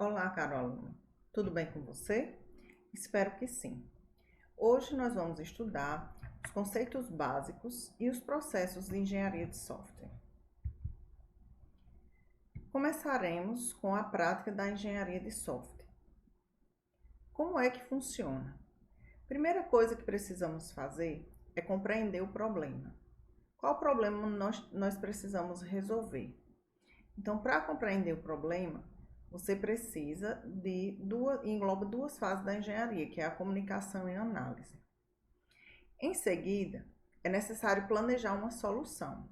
Olá, caro aluno. Tudo bem com você? Espero que sim. Hoje nós vamos estudar os conceitos básicos e os processos de engenharia de software. Começaremos com a prática da engenharia de software. Como é que funciona? Primeira coisa que precisamos fazer é compreender o problema. Qual problema nós precisamos resolver? Então, para compreender o problema, você precisa engloba duas fases da engenharia, que é a comunicação e a análise. Em seguida, é necessário planejar uma solução.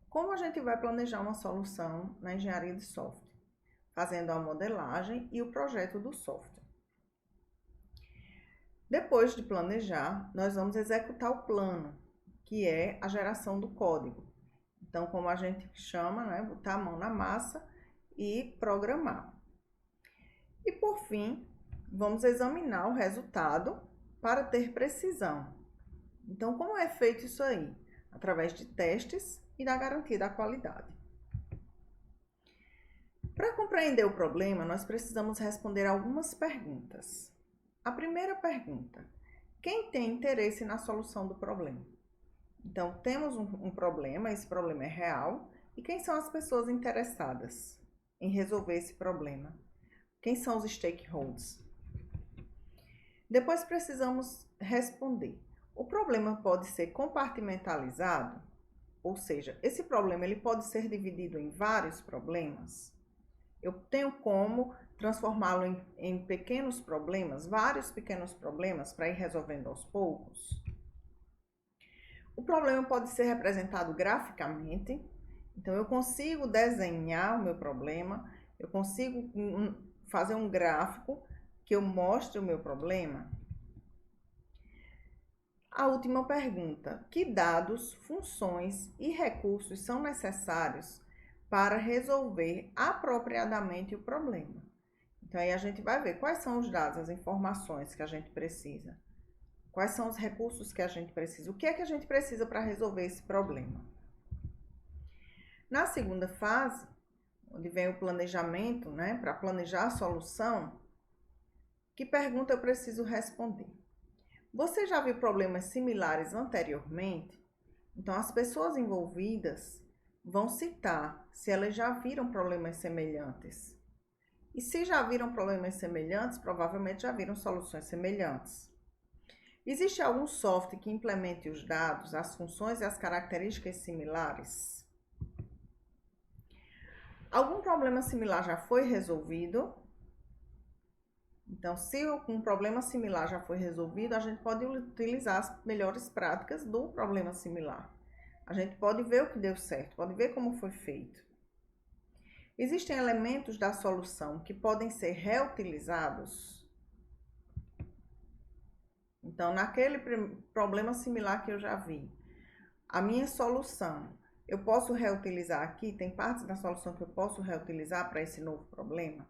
Como a gente vai planejar uma solução na engenharia de software? Fazendo a modelagem e o projeto do software. Depois de planejar, nós vamos executar o plano, que é a geração do código. Então, como a gente chama, botar a mão na massa e programar. E por fim, vamos examinar o resultado para ter precisão. Então, como é feito isso aí? Através de testes e da garantia da qualidade. Para compreender o problema, nós precisamos responder algumas perguntas. A primeira pergunta: quem tem interesse na solução do problema? Então, temos um problema, esse problema é real, e quem são as pessoas interessadas em resolver esse problema? Quem são os stakeholders? Depois precisamos responder: o problema pode ser compartimentalizado? Ou seja, esse problema ele pode ser dividido em vários problemas? Eu tenho como transformá-lo em pequenos problemas, vários pequenos problemas, para ir resolvendo aos poucos? O problema pode ser representado graficamente, então eu consigo desenhar o meu problema, eu consigo fazer um gráfico que eu mostre o meu problema. A última pergunta: que dados, funções e recursos são necessários para resolver apropriadamente o problema? Então aí a gente vai ver quais são os dados, as informações que a gente precisa. Quais são os recursos que a gente precisa? O que é que a gente precisa para resolver esse problema? Na segunda fase, onde vem o planejamento, para planejar a solução, que pergunta eu preciso responder? Você já viu problemas similares anteriormente? Então, as pessoas envolvidas vão citar se elas já viram problemas semelhantes. E se já viram problemas semelhantes, provavelmente já viram soluções semelhantes. Existe algum software que implemente os dados, as funções e as características similares? Algum problema similar já foi resolvido? Então, se um problema similar já foi resolvido, a gente pode utilizar as melhores práticas do problema similar. A gente pode ver o que deu certo, pode ver como foi feito. Existem elementos da solução que podem ser reutilizados? Então, naquele problema similar que eu já vi, a minha solução, eu posso reutilizar aqui? Tem partes da solução que eu posso reutilizar para esse novo problema?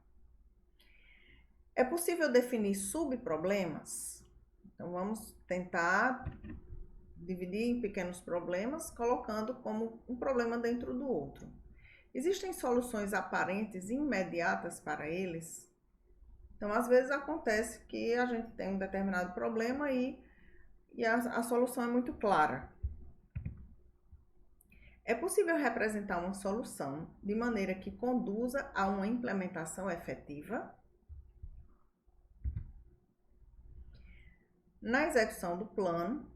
É possível definir subproblemas? Então, vamos tentar dividir em pequenos problemas, colocando como um problema dentro do outro. Existem soluções aparentes e imediatas para eles? Então, às vezes acontece que a gente tem um determinado problema e a solução é muito clara. É possível representar uma solução de maneira que conduza a uma implementação efetiva? Na execução do plano,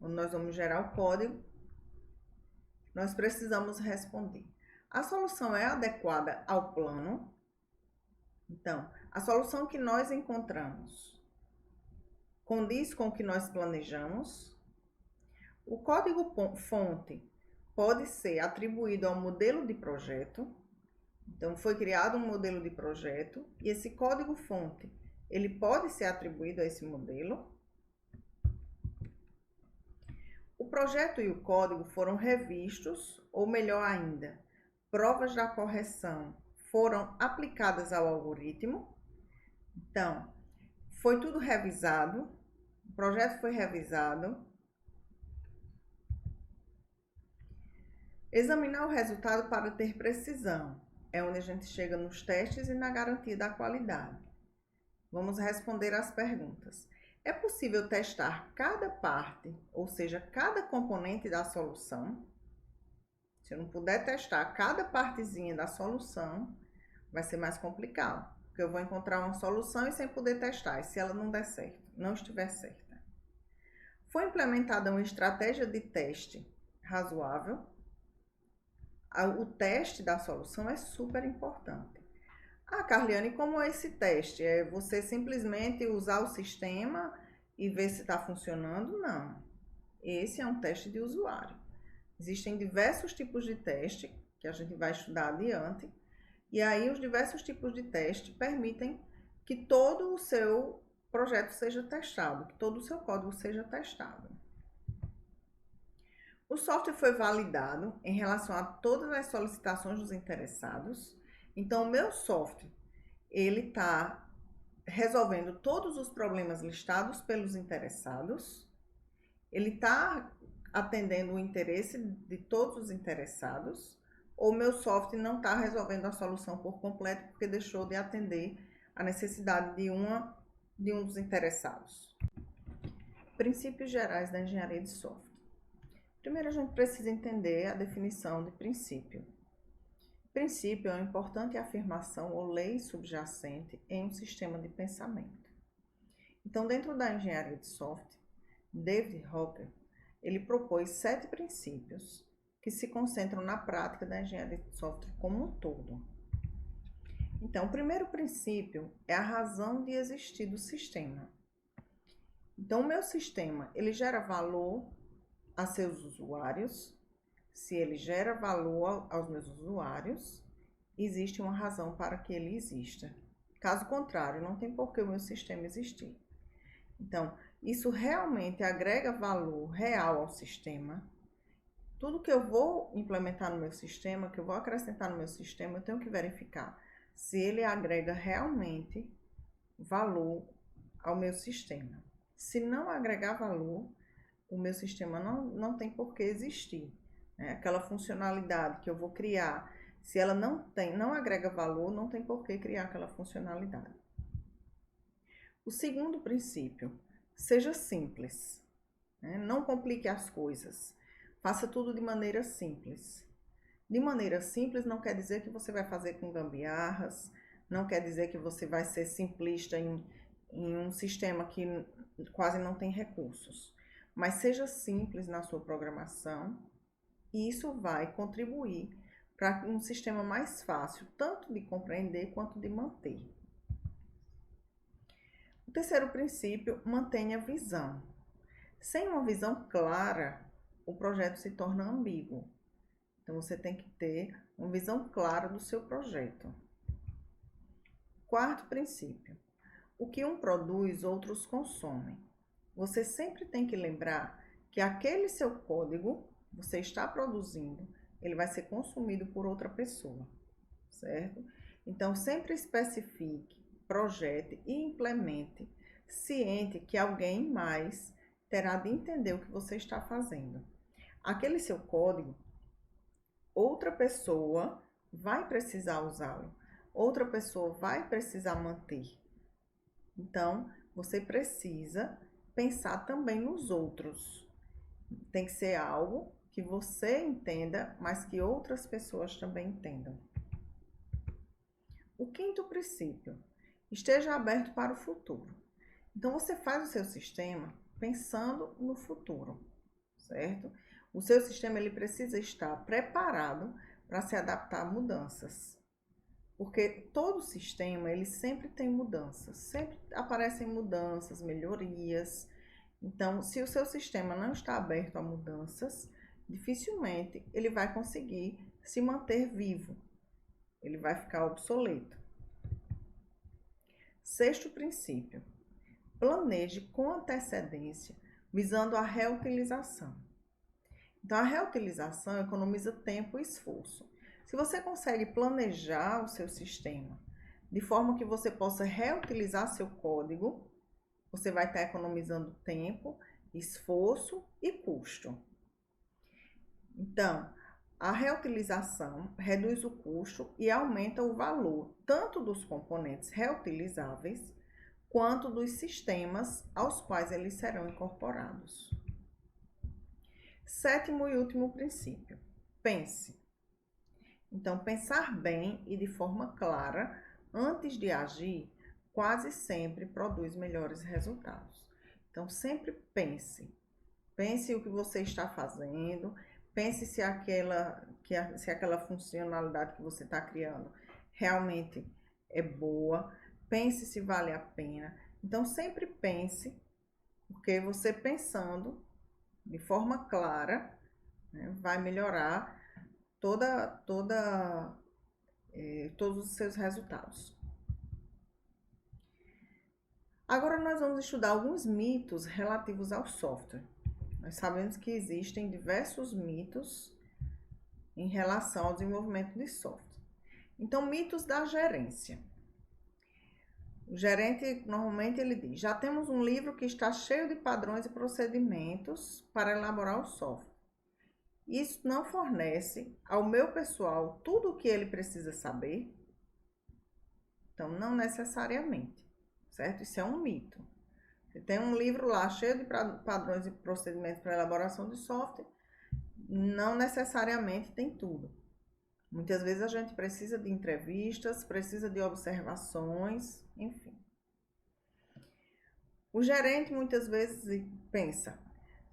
onde nós vamos gerar o código, nós precisamos responder: a solução é adequada ao plano? Então, a solução que nós encontramos condiz com o que nós planejamos? O código-fonte pode ser atribuído ao modelo de projeto. Então, foi criado um modelo de projeto e esse código-fonte, ele pode ser atribuído a esse modelo. O projeto e o código foram revistos, ou melhor ainda, provas da correção foram aplicadas ao algoritmo. Então, foi tudo revisado, o projeto foi revisado. Examinar o resultado para ter precisão. é onde a gente chega nos testes e na garantia da qualidade. Vamos responder às perguntas. É possível testar cada parte, ou seja, cada componente da solução? Se eu não puder testar cada partezinha da solução, vai ser mais complicado, porque eu vou encontrar uma solução e sem poder testar, e se ela não der certo, não estiver certa. Foi implementada uma estratégia de teste razoável? O teste da solução é super importante. Ah, Carliane, como é esse teste? É você simplesmente usar o sistema e ver se está funcionando? Não. Esse é um teste de usuário. Existem diversos tipos de teste que a gente vai estudar adiante. E aí os diversos tipos de teste permitem que todo o seu projeto seja testado, que todo o seu código seja testado. O software foi validado em relação a todas as solicitações dos interessados. Então, o meu software, ele está resolvendo todos os problemas listados pelos interessados. Ele está atendendo o interesse de todos os interessados. Ou meu software não está resolvendo a solução por completo porque deixou de atender a necessidade de um dos interessados. Princípios gerais da engenharia de software. Primeiro, a gente precisa entender a definição de princípio. Princípio é uma importante afirmação ou lei subjacente em um sistema de pensamento. Então, dentro da engenharia de software, David Hockney, ele propôs 7 princípios que se concentram na prática da engenharia de software como um todo. Então, o primeiro princípio é a razão de existir do sistema. Então, o meu sistema, ele gera valor a seus usuários. Se ele gera valor aos meus usuários, existe uma razão para que ele exista. Caso contrário, não tem por que o meu sistema existir. Então, isso realmente agrega valor real ao sistema. Tudo que eu vou implementar no meu sistema, que eu vou acrescentar no meu sistema, eu tenho que verificar se ele agrega realmente valor ao meu sistema. Se não agregar valor, o meu sistema não tem por que existir. Aquela funcionalidade que eu vou criar, se ela não agrega valor, não tem por que criar aquela funcionalidade. O segundo princípio, seja simples, não complique as coisas, faça tudo de maneira simples. De maneira simples não quer dizer que você vai fazer com gambiarras, não quer dizer que você vai ser simplista em um sistema que quase não tem recursos. Mas seja simples na sua programação e isso vai contribuir para um sistema mais fácil, tanto de compreender quanto de manter. O terceiro princípio, mantenha visão. Sem uma visão clara, o projeto se torna ambíguo. Então, você tem que ter uma visão clara do seu projeto. Quarto princípio, o que um produz, outros consomem. Você sempre tem que lembrar que aquele seu código, você está produzindo, ele vai ser consumido por outra pessoa, certo? Então, sempre especifique, projete e implemente, ciente que alguém mais terá de entender o que você está fazendo. Aquele seu código, outra pessoa vai precisar usá-lo, outra pessoa vai precisar manter. Então, você precisa pensar também nos outros. Tem que ser algo que você entenda, mas que outras pessoas também entendam. O quinto princípio, esteja aberto para o futuro. Então, você faz o seu sistema pensando no futuro, certo? O seu sistema ele precisa estar preparado para se adaptar a mudanças. Porque todo sistema, ele sempre tem mudanças, sempre aparecem mudanças, melhorias. Então, se o seu sistema não está aberto a mudanças, dificilmente ele vai conseguir se manter vivo. Ele vai ficar obsoleto. Sexto princípio, planeje com antecedência, visando a reutilização. Então, a reutilização economiza tempo e esforço. Se você consegue planejar o seu sistema de forma que você possa reutilizar seu código, você vai estar economizando tempo, esforço e custo. Então, A reutilização reduz o custo e aumenta o valor tanto dos componentes reutilizáveis quanto dos sistemas aos quais eles serão incorporados. Sétimo e último princípio: pense. Então, pensar bem e de forma clara antes de agir quase sempre produz melhores resultados. Então, sempre pense. Pense o que você está fazendo, pense se aquela funcionalidade que você está criando realmente é boa, pense se vale a pena. Então, sempre pense, porque você pensando de forma clara, né, vai melhorar todos os seus resultados. Agora nós vamos estudar alguns mitos relativos ao software. Nós sabemos que existem diversos mitos em relação ao desenvolvimento de software. Então, mitos da gerência. O gerente, normalmente, ele diz: já temos um livro que está cheio de padrões e procedimentos para elaborar o software. Isso não fornece ao meu pessoal tudo o que ele precisa saber? Então, não necessariamente, certo? Isso é um mito. Você tem um livro lá cheio de padrões e procedimentos para elaboração de software, não necessariamente tem tudo. Muitas vezes a gente precisa de entrevistas, precisa de observações, enfim. O gerente muitas vezes pensa: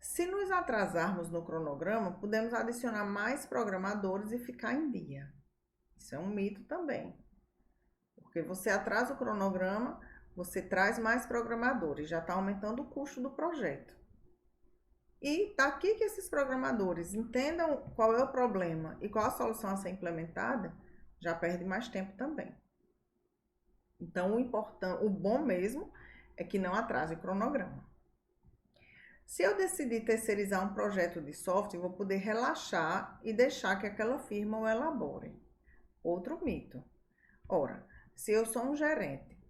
se nos atrasarmos no cronograma, podemos adicionar mais programadores e ficar em dia. Isso é um mito também. Porque você atrasa o cronograma, você traz mais programadores, já está aumentando o custo do projeto. E daqui que esses programadores entendam qual é o problema e qual a solução a ser implementada, já perde mais tempo também. Então, o bom mesmo é que não atrase o cronograma. Se eu decidir terceirizar um projeto de software, vou poder relaxar e deixar que aquela firma o elabore. Outro mito. Ora, se eu sou um gerente,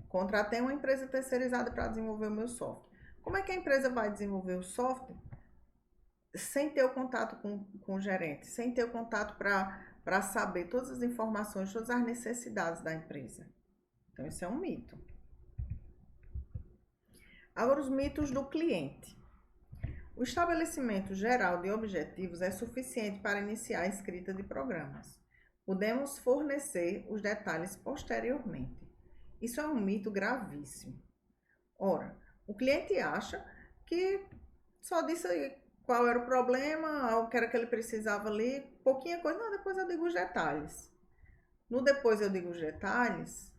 contratei uma empresa terceirizada para desenvolver o meu software, como é que a empresa vai desenvolver o software sem ter o contato com o gerente, sem ter o contato para saber todas as informações, todas as necessidades da empresa? Então, isso é um mito. Agora, os mitos do cliente. O estabelecimento geral de objetivos é suficiente para iniciar a escrita de programas. Podemos fornecer os detalhes posteriormente. Isso é um mito gravíssimo. Ora, o cliente acha que só disse qual era o problema, o que era que ele precisava ali, pouquinha coisa, não, depois eu digo os detalhes. No depois eu digo os detalhes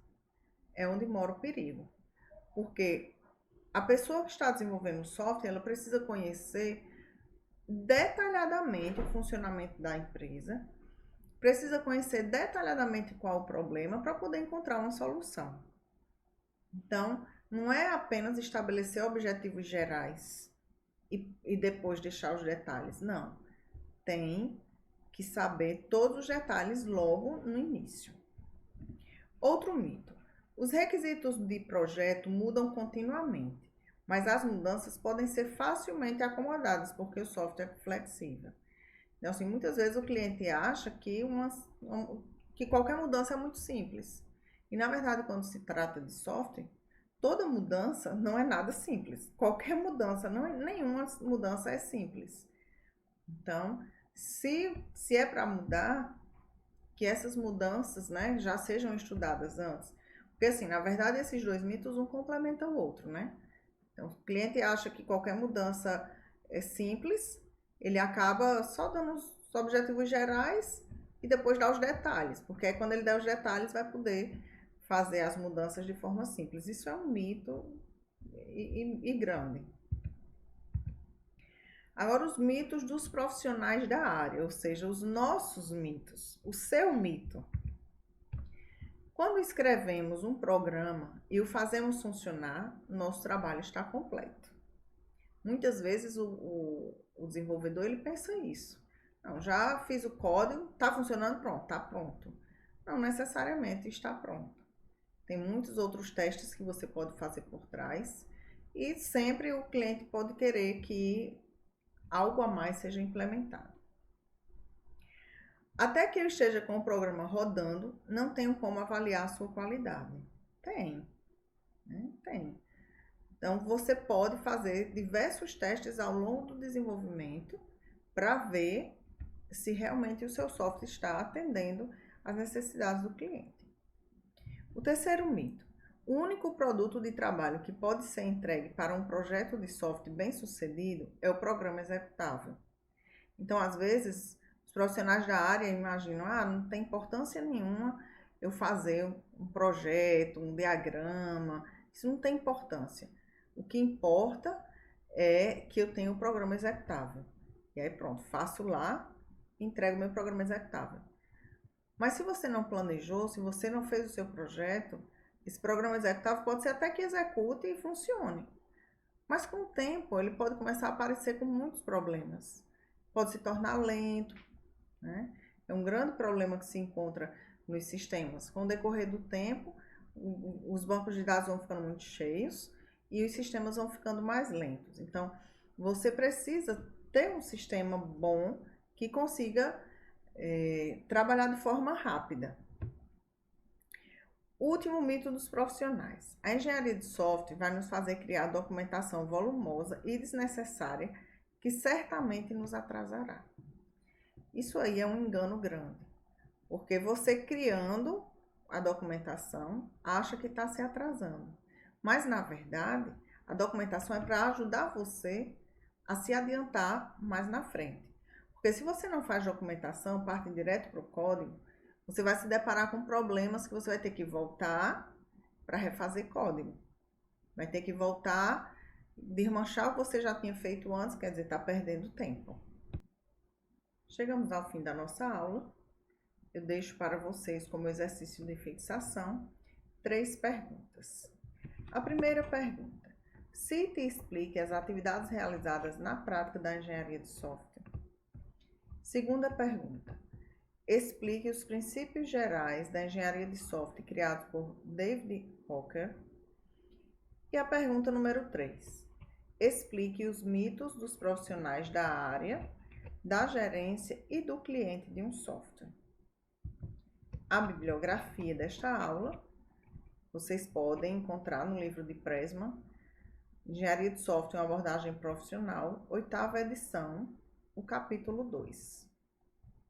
é onde mora o perigo. Porque a pessoa que está desenvolvendo o software, ela precisa conhecer detalhadamente o funcionamento da empresa, precisa conhecer detalhadamente qual o problema para poder encontrar uma solução. Então, não é apenas estabelecer objetivos gerais e depois deixar os detalhes. Não. Tem que saber todos os detalhes logo no início. Outro mito. Os requisitos de projeto mudam continuamente, mas as mudanças podem ser facilmente acomodadas porque o software é flexível. Então, assim, muitas vezes o cliente acha que qualquer mudança é muito simples. E, na verdade, quando se trata de software, toda mudança não é nada simples. Qualquer mudança, nenhuma mudança é simples. Então, se é para mudar, que essas mudanças, né, já sejam estudadas antes. Porque, assim, na verdade, esses dois mitos um complementa o outro, né? Então, o cliente acha que qualquer mudança é simples, ele acaba só dando os objetivos gerais e depois dá os detalhes, porque aí quando ele der os detalhes vai poder fazer as mudanças de forma simples. Isso é um mito e grande. Agora, os mitos dos profissionais da área, ou seja, os nossos mitos, o seu mito. Quando escrevemos um programa e o fazemos funcionar, nosso trabalho está completo. Muitas vezes o desenvolvedor ele pensa isso. Não, já fiz o código, está funcionando, pronto, está pronto. Não necessariamente está pronto. Tem muitos outros testes que você pode fazer por trás e sempre o cliente pode querer que algo a mais seja implementado. Até que eu esteja com o programa rodando, não tenho como avaliar a sua qualidade. Tem, né? Tem. Então, você pode fazer diversos testes ao longo do desenvolvimento para ver se realmente o seu software está atendendo às necessidades do cliente. O terceiro mito. O único produto de trabalho que pode ser entregue para um projeto de software bem-sucedido é o programa executável. Então, às vezes, os profissionais da área imaginam, não tem importância nenhuma eu fazer um projeto, um diagrama, isso não tem importância. O que importa é que eu tenho o programa executável. E aí pronto, faço lá, entrego o meu programa executável. Mas se você não planejou, se você não fez o seu projeto, esse programa executável pode ser até que execute e funcione. Mas com o tempo ele pode começar a aparecer com muitos problemas. Pode se tornar lento, né? É um grande problema que se encontra nos sistemas. Com o decorrer do tempo, os bancos de dados vão ficando muito cheios e os sistemas vão ficando mais lentos. Então, você precisa ter um sistema bom que consiga trabalhar de forma rápida. Último mito dos profissionais. A engenharia de software vai nos fazer criar documentação volumosa e desnecessária que certamente nos atrasará. Isso aí é um engano grande, porque você criando a documentação acha que está se atrasando. Mas, na verdade, a documentação é para ajudar você a se adiantar mais na frente. Porque se você não faz documentação, parte direto para o código, você vai se deparar com problemas que você vai ter que voltar para refazer código. Vai ter que voltar, desmanchar o que você já tinha feito antes, quer dizer, está perdendo tempo. Chegamos ao fim da nossa aula. Eu deixo para vocês, como exercício de fixação, 3 perguntas. A primeira pergunta: cite e explique as atividades realizadas na prática da engenharia de software. Segunda pergunta: explique os princípios gerais da engenharia de software criados por David Hocker. E a pergunta número 3: explique os mitos dos profissionais da área, da gerência e do cliente de um software. A bibliografia desta aula vocês podem encontrar no livro de Pressman, Engenharia de Software, uma abordagem profissional, 8ª edição, o capítulo 2.